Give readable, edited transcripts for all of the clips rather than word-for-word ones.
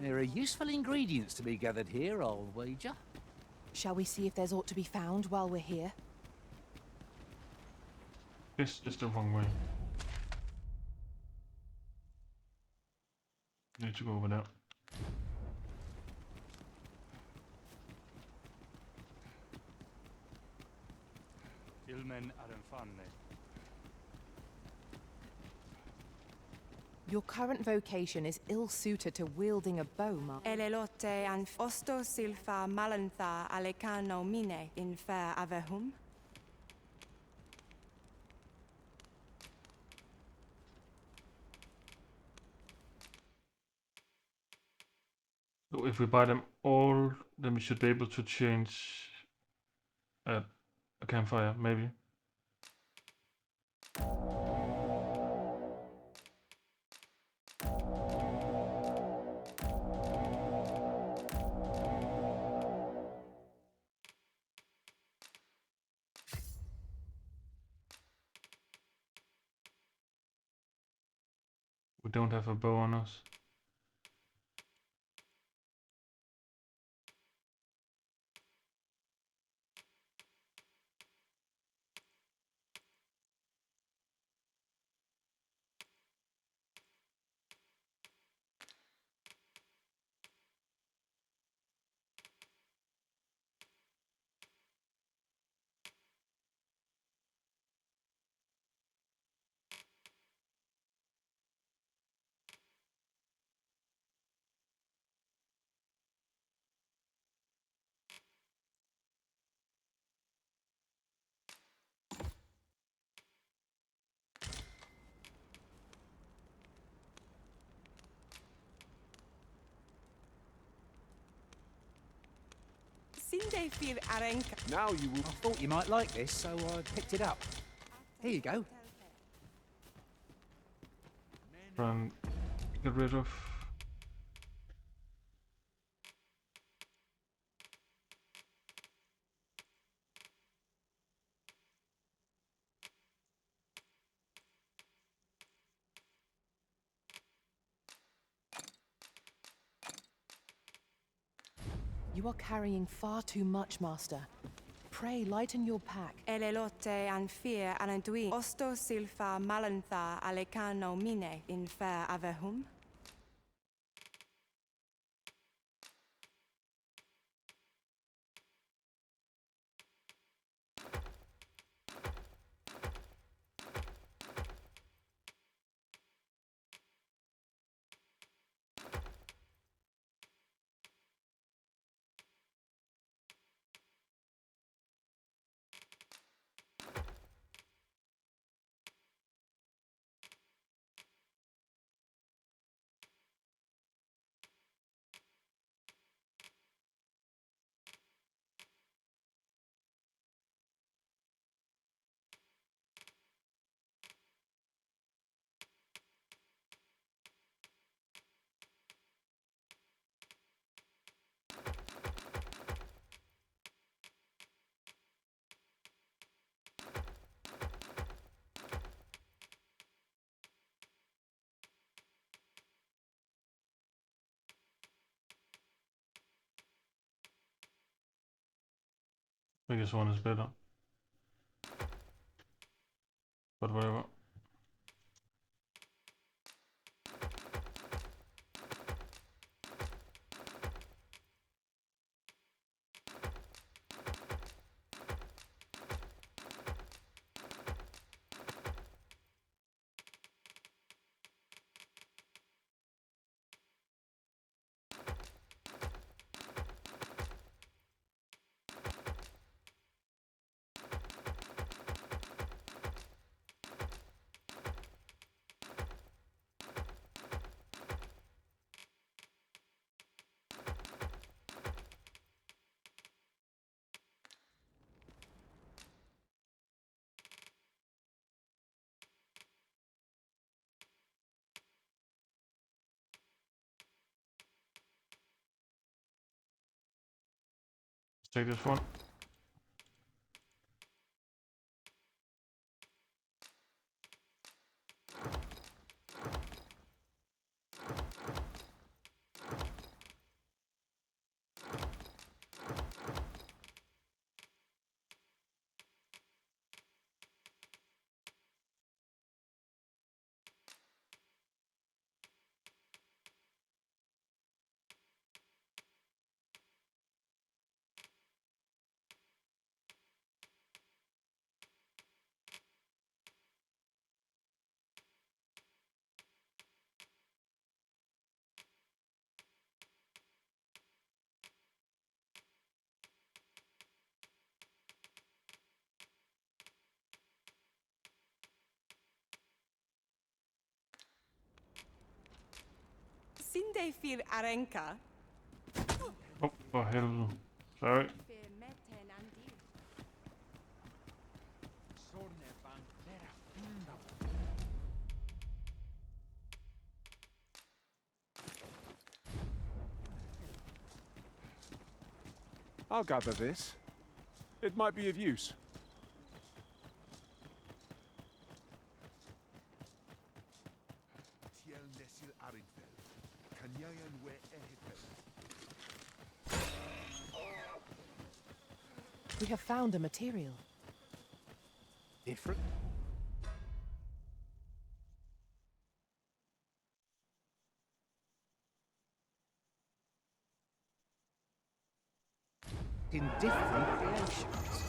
There are useful ingredients to be gathered here, I'll wager. Shall we see if there's aught to be found while we're here? This is the wrong way. Need to go over there. Your current vocation is ill-suited to wielding a bow, Mark. Elelote an osto silfa malantha alecano mine in fair avehum. So if we buy them all, then we should be able to change a campfire, maybe. We don't have a bow on us. Sinde fir arenka. Now you will... I thought you might like this, so I picked it up. Here you go. Try and get rid of. You are carrying far too much, Master. Pray, lighten your pack. Elelote an fir anandui osto silfa malantha alecano mine in fair avehum. Biggest one is better. But whatever. Let's take this one. Sinde fil arenka. Oh, for helvede. Sorry. I'll gather this. It might be of use. We have found a material. Different? In different creations.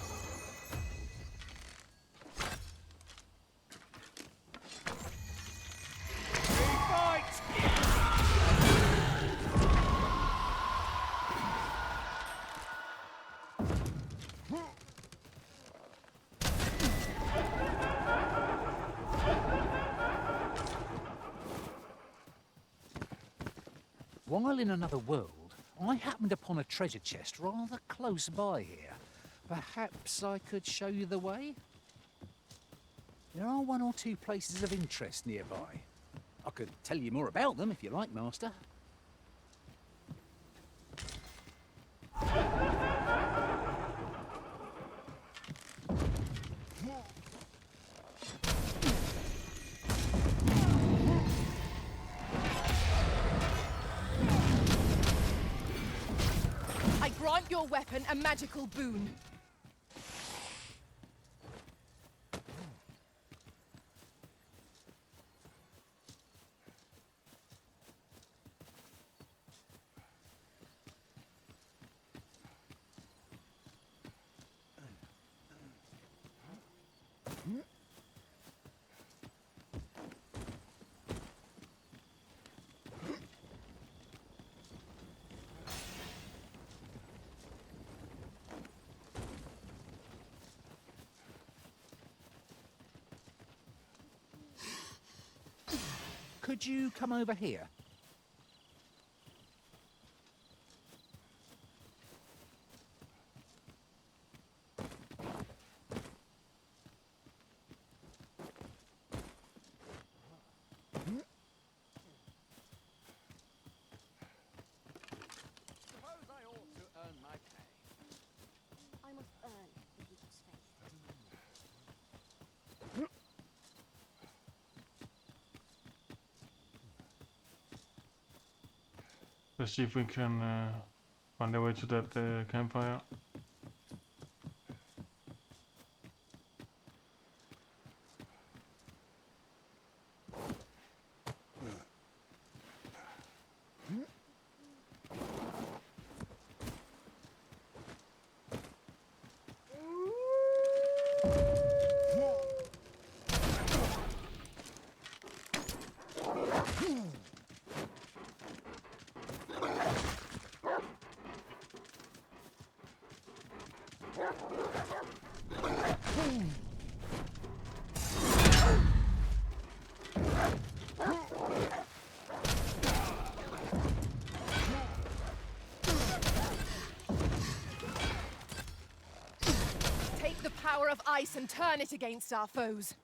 While in another world, I happened upon a treasure chest rather close by here. Perhaps I could show you the way? There are one or two places of interest nearby. I could tell you more about them if you like, Master. I grant your weapon a magical boon. Could you come over here? Suppose I ought to earn my pay. I must earn the people's faith. Let's see if we can find our way to that campfire. Take the power of ice and turn it against our foes.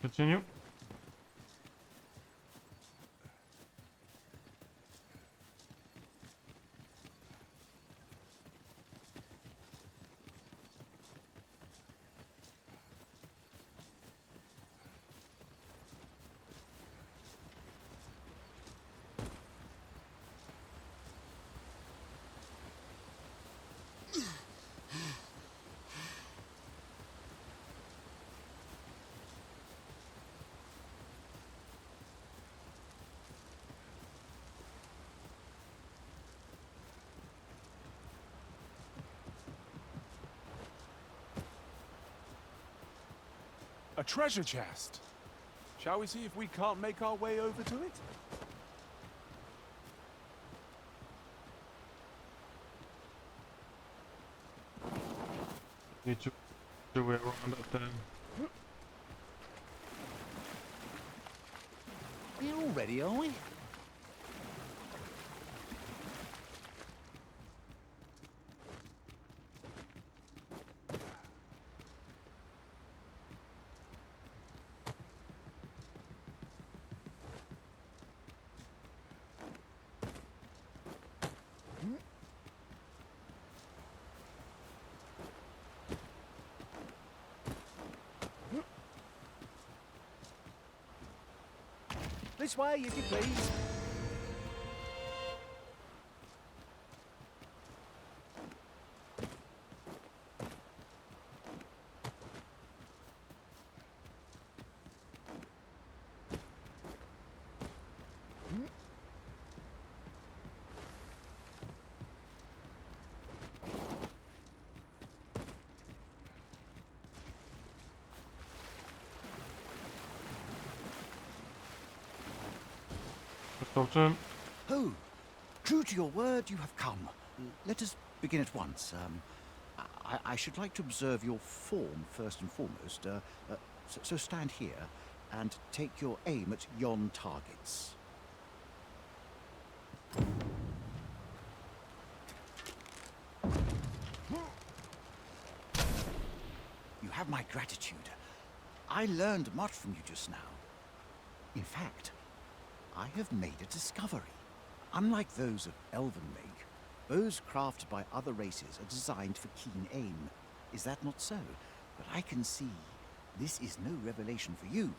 Continue. A treasure chest. Shall we see if we can't make our way over to it? Need to the way around up there. Here already, are we? This way, if you please. Let's talk to him. Oh, true to your word, you have come. Let us begin at once. I should like to observe your form first and foremost. So stand here and take your aim at yon targets. You have my gratitude. I learned much from you just now. In fact, I have made a discovery. Unlike those of elven make, bows crafted by other races are designed for keen aim. Is that not so? But I can see this is no revelation for you.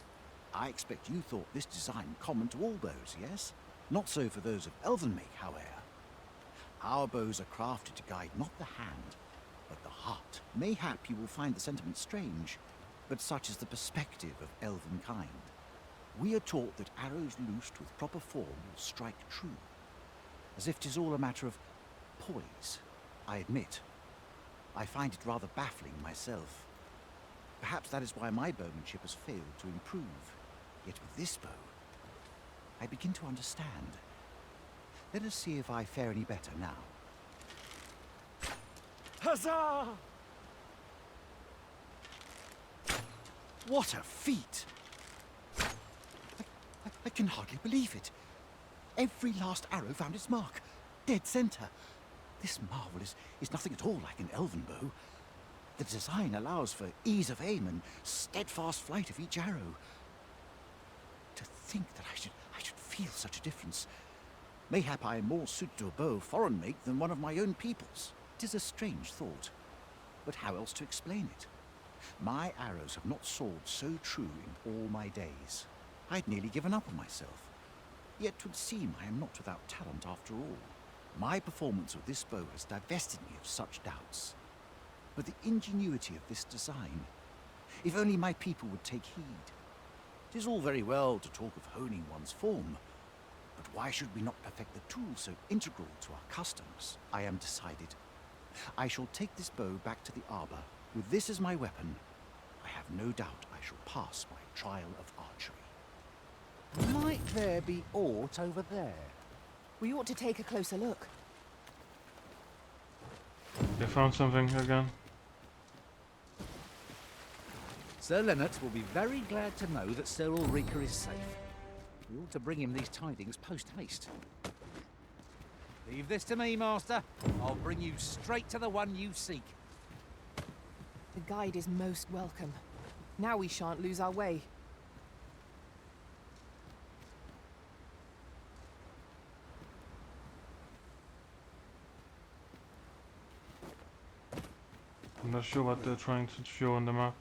I expect you thought this design common to all bows, yes? Not so for those of elven make, however. Our bows are crafted to guide not the hand, but the heart. Mayhap you will find the sentiment strange, but such is the perspective of elven kind. We are taught that arrows loosed with proper form will strike true, as if 'tis all a matter of poise. I admit, I find it rather baffling myself. Perhaps that is why my bowmanship has failed to improve. Yet with this bow, I begin to understand. Let us see if I fare any better now. Huzzah! What a feat! I can hardly believe it. Every last arrow found its mark. Dead center. This marvel is nothing at all like an elven bow. The design allows for ease of aim and steadfast flight of each arrow. To think that I should feel such a difference. Mayhap I am more suited to a bow of foreign make than one of my own people's. It is a strange thought, but how else to explain it? My arrows have not soared so true in all my days. I'd nearly given up on myself. Yet 'twould seem I am not without talent after all. My performance with this bow has divested me of such doubts. But the ingenuity of this design, if only my people would take heed. It is all very well to talk of honing one's form, but why should we not perfect the tool so integral to our customs? I am decided. I shall take this bow back to the arbor. With this as my weapon, I have no doubt I shall pass my trial of archery. Might there be aught over there? We ought to take a closer look. They found something again. Sir Leonard will be very glad to know that Sir Ulrika is safe. We ought to bring him these tidings post-haste. Leave this to me, Master. I'll bring you straight to the one you seek. The guide is most welcome. Now we shan't lose our way. I'm not sure what they're trying to show on the map.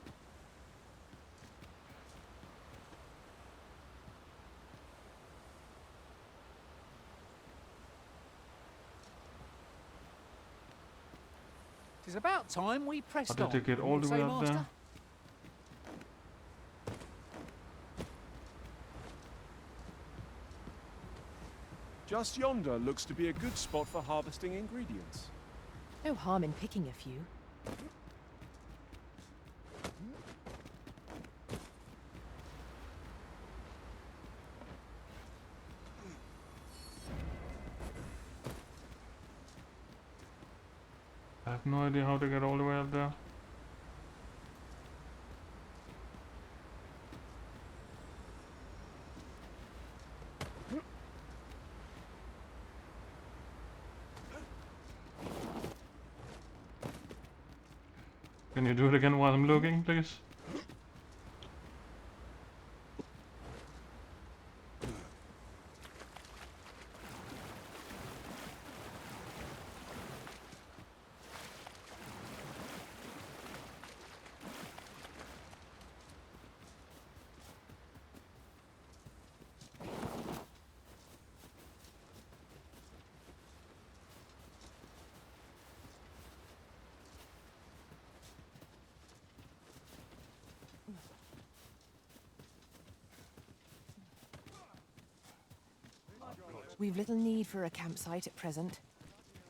It's about time we pressed But on. did they get all the Say, way up Master? there? Just yonder looks to be a good spot for harvesting ingredients. No harm in picking a few. have no idea how to get all the way up there. Can you do it again while I'm looking, please? We've little need for a campsite at present.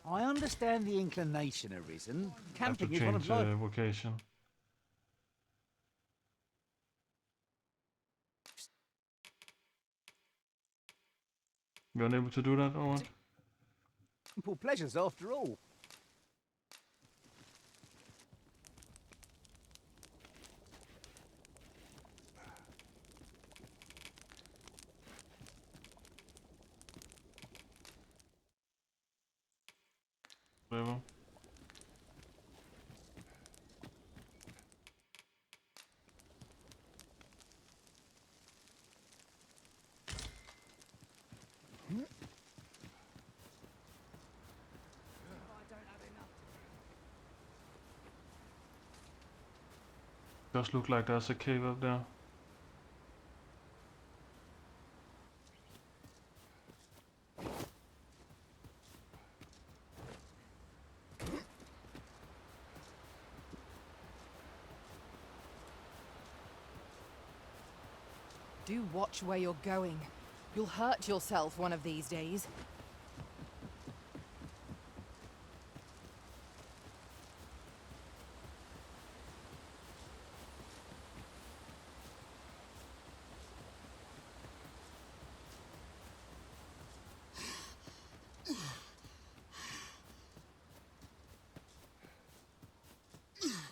I understand the inclination arisen. Have to Camping is one change of life. vocation. You unable to do that or what? Simple pleasures after all. Whatever. Does look like there's a cave up there. Do watch where you're going. You'll hurt yourself one of these days.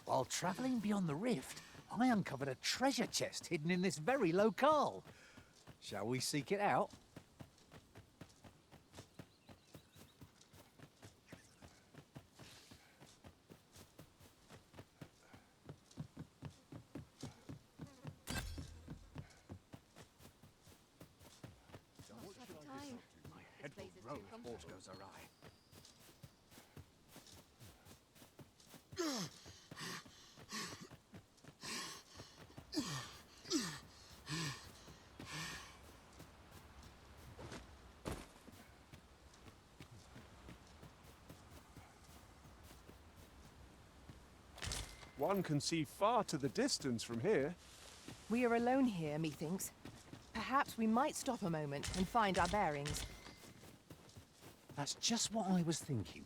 While travelling beyond the rift, I uncovered a treasure chest hidden in this very locale. Shall we seek it out? Time. Head will roll if all goes awry. One can see far to the distance from here. We are alone here, methinks. Perhaps we might stop a moment and find our bearings. That's just what I was thinking.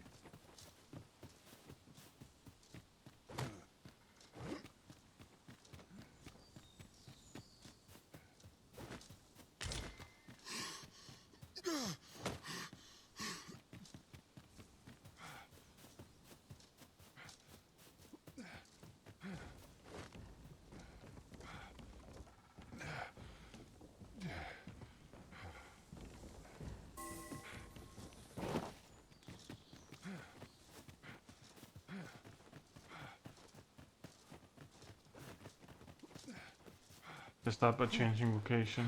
Let's start by changing vocation.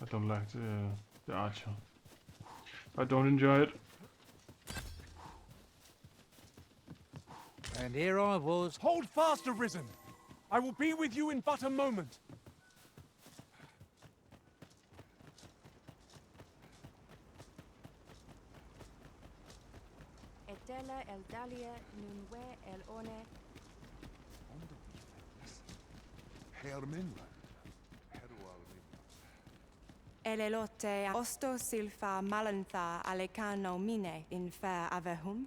I don't like the archer. I don't enjoy it. And here I was. Hold fast, Arisen! I will be with you in but a moment. Etela el dalia nunwe el one Elelote osto silfa malantha alecano mine in fair avehum.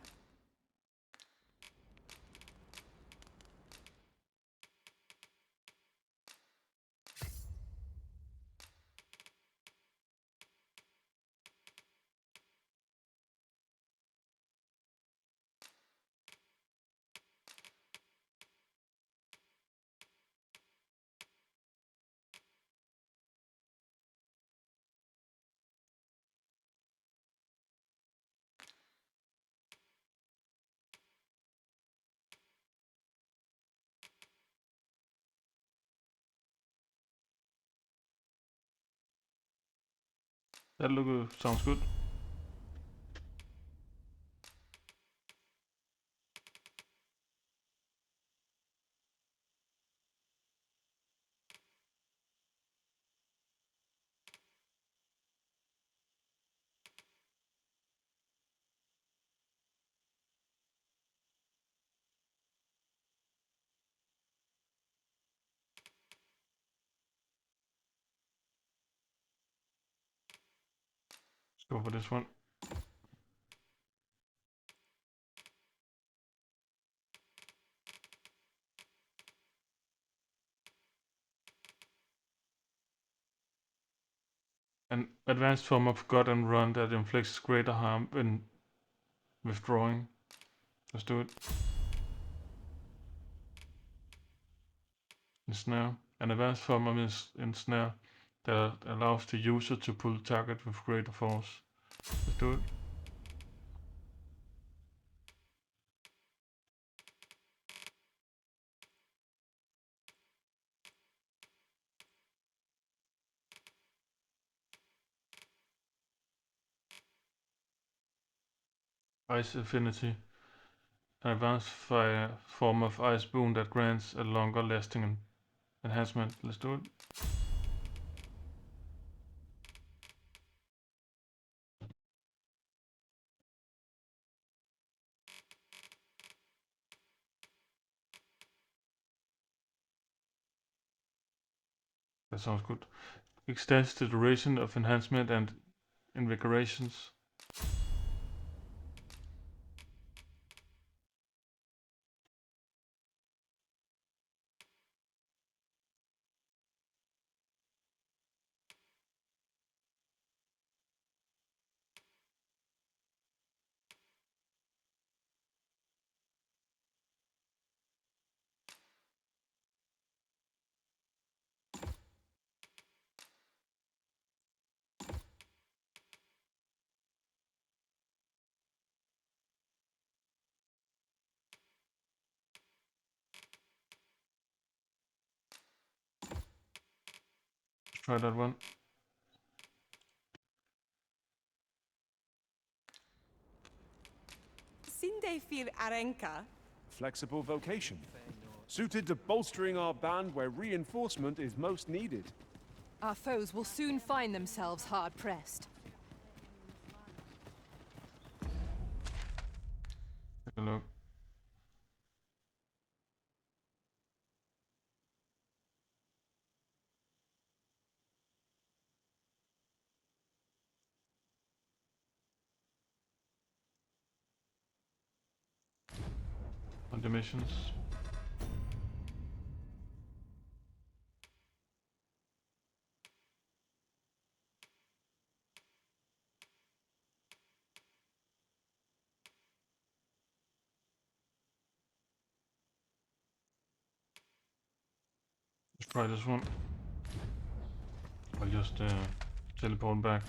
That sounds good. Let's go for this one. An advanced form of gut and run that inflicts greater harm when withdrawing. Let's do it. Ensnare. An advanced form of ensnare that allows the user to pull the target with greater force. Let's do it. Ice Affinity. An advanced form of ice boon that grants a longer lasting enhancement. Let's do it. That sounds good. Extends the duration of enhancement and invigorations. Try that one. Sinde fir arenka. Flexible vocation. Suited to bolstering our band where reinforcement is most needed. Our foes will soon find themselves hard-pressed. Take a look. On the missions. Let's try this one. I'll just teleport back.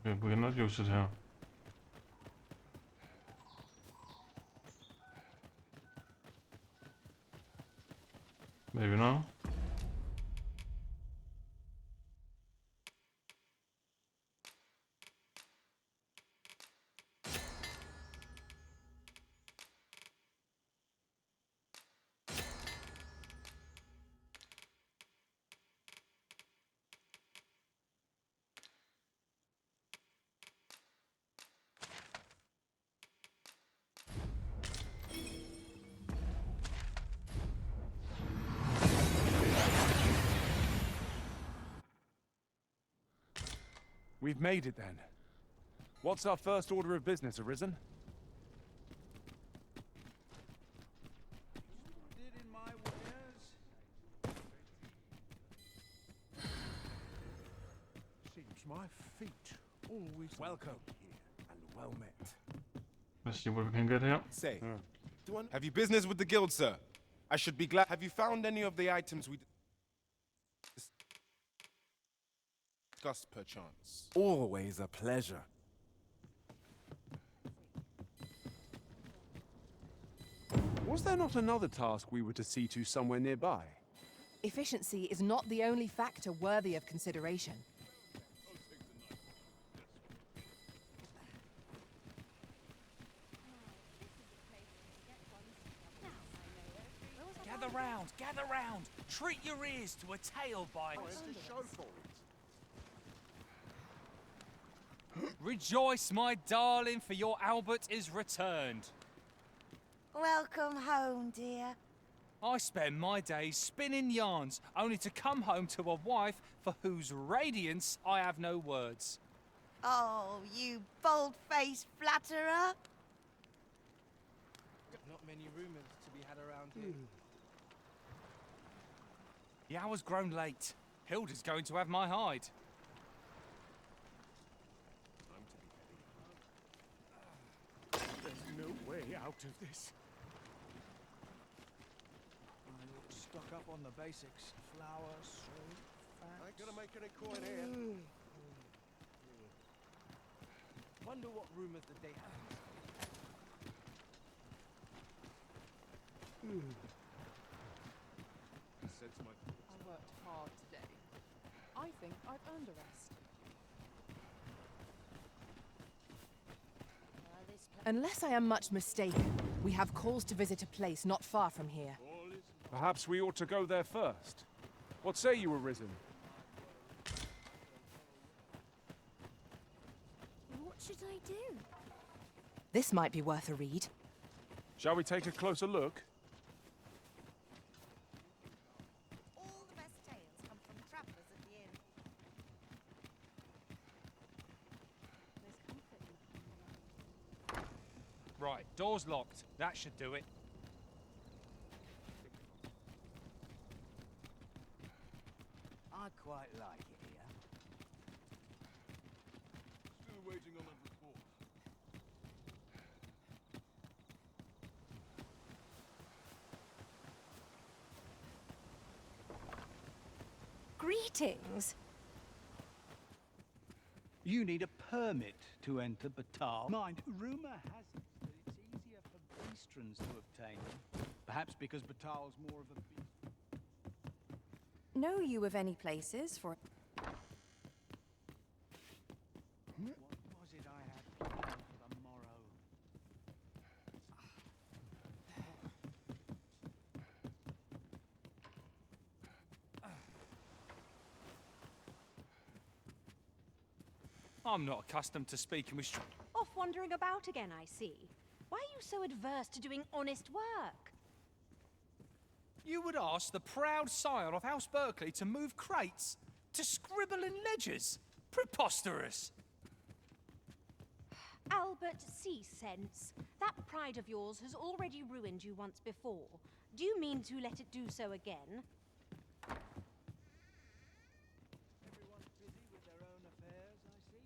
Okay, we cannot use it here. Maybe now. We've made it then. What's our first order of business, Arisen? Seems my feet always Welcome here and well met. Let's see what we can get here. Say, have you business with the guild, sir? I should be glad. Have you found any of the items we discussed, perchance? Always a pleasure. Was there not another task we were to see to somewhere nearby? Efficiency is not the only factor worthy of consideration. Gather round! Treat your ears to a tale by... Rejoice, my darling, for your Albert is returned. Welcome home, dear. I spend my days spinning yarns, only to come home to a wife for whose radiance I have no words. Oh, you bold-faced flatterer. Not many rumors to be had around here. The hour's grown late. Hilda's going to have my hide. There's no way out of this. Stock up on the basics. Flour, salt, fat. Ain't gonna make any coin here. Wonder what rumors that they have. I worked hard today. I think I've earned a rest. Unless I am much mistaken, we have cause to visit a place not far from here. Perhaps we ought to go there first. What say you, Arisen? What should I do? This might be worth a read. Shall we take a closer look? All the best tales come from travelers at the inn. Right, door's locked. That should do it. I quite like it here. Still waiting on a report. Greetings. You need a permit to enter Batal. Mind, rumor has it that it's easier for Beastrons to obtain them. Perhaps because Batal's more of a beast. Know you of any places for... What was it I had planned for the morrow? I'm not accustomed to speaking with Off wandering about again, I see. Why are you so adverse to doing honest work? You would ask the proud scion of House Berkeley to move crates? To scribble in ledgers? Preposterous! Albert, see sense. That pride of yours has already ruined you once before. Do you mean to let it do so again? Everyone's busy with their own affairs, I see.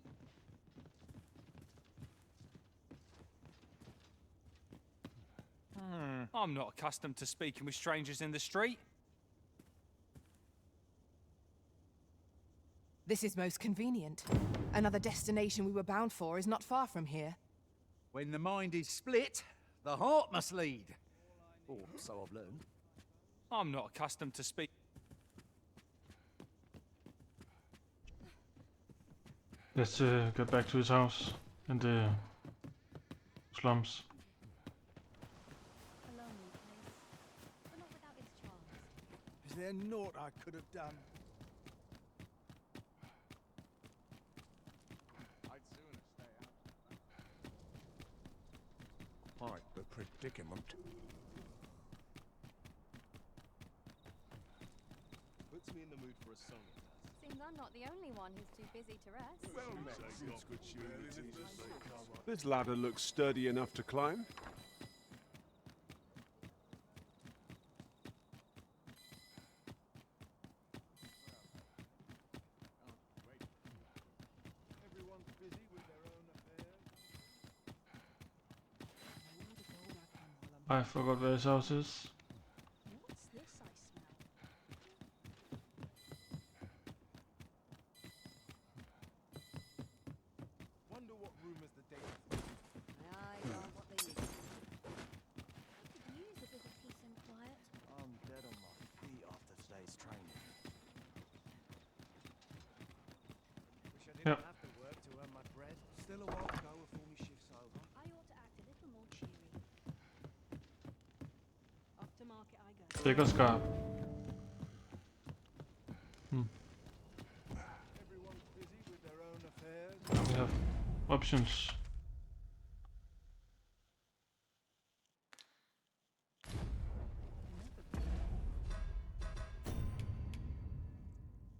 I'm not accustomed to speaking with strangers in the street. This is most convenient. Another destination we were bound for is not far from here. When the mind is split, the heart must lead. Or so I've learned. I'm not accustomed to speak... Let's get back to his house in the slums. A lonely place, but not without its charms. Is there naught I could have done? I'd sooner stay out. Quite the predicament. Puts me in the mood for a song. Seems I'm not the only one who's too busy to rest. Well met. This ladder looks sturdy enough to climb. Everyone's busy with their own affairs. I forgot where his house is. Bigger scarp. Everyone's busy with their own affairs. Now we have options.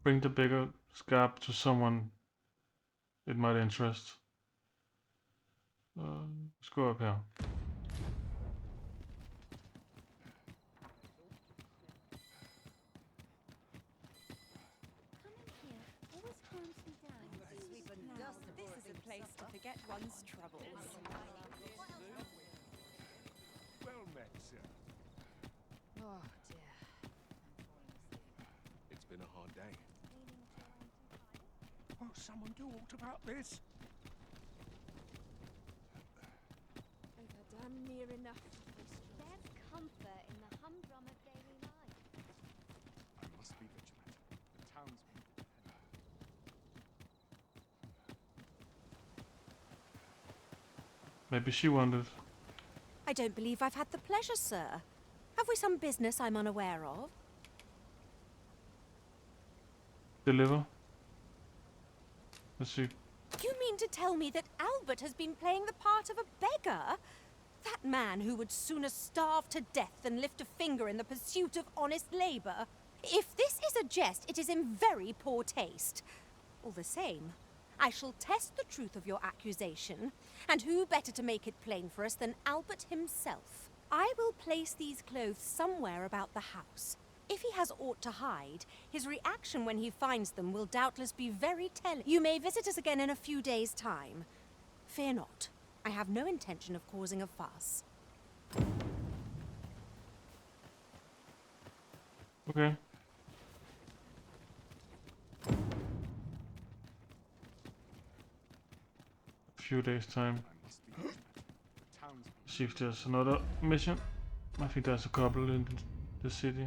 Bring the bigger scarp to someone it might interest. Let's go up here. This is a place to forget one's troubles. Well met, sir. Oh, dear. It's been a hard day. Won't someone do aught about this? Damn near enough. There's comfort in the humdrum of daily life. I must be vigilant. The townspeople depend on it. Maybe she wanted. I don't believe I've had the pleasure, sir. Have we some business I'm unaware of? Deliver. Let's see. You mean to tell me that Albert has been playing the part of a beggar? That man who would sooner starve to death than lift a finger in the pursuit of honest labor? If this is a jest, it is in very poor taste. All the same, I shall test the truth of your accusation, and who better to make it plain for us than Albert himself? I will place these clothes somewhere about the house. If he has aught to hide, his reaction when he finds them will doubtless be very telling. You may visit us again in a few days' time. Fear not. I have no intention of causing a fuss. Okay. A few days time. I must be vigilant. The townspeople. See if there's another mission. I think there's a couple in the city.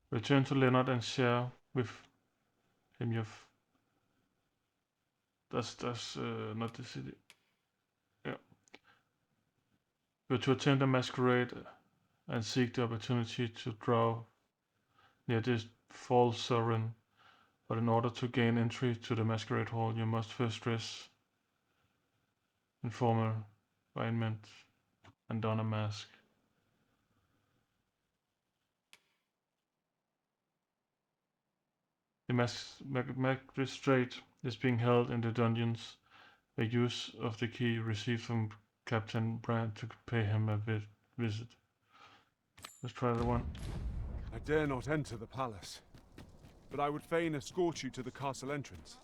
Return to Leonard and share with him your. That's not the city. Yeah. Go to attend a masquerade and seek the opportunity to draw near this false sovereign. But in order to gain entry to the masquerade hall, you must first dress in formal raiment and don a mask. The magistrate is being held in the dungeons. Make use of the key received from Captain Brand to pay him a visit. Let's try the one. I dare not enter the palace, but I would fain escort you to the castle entrance.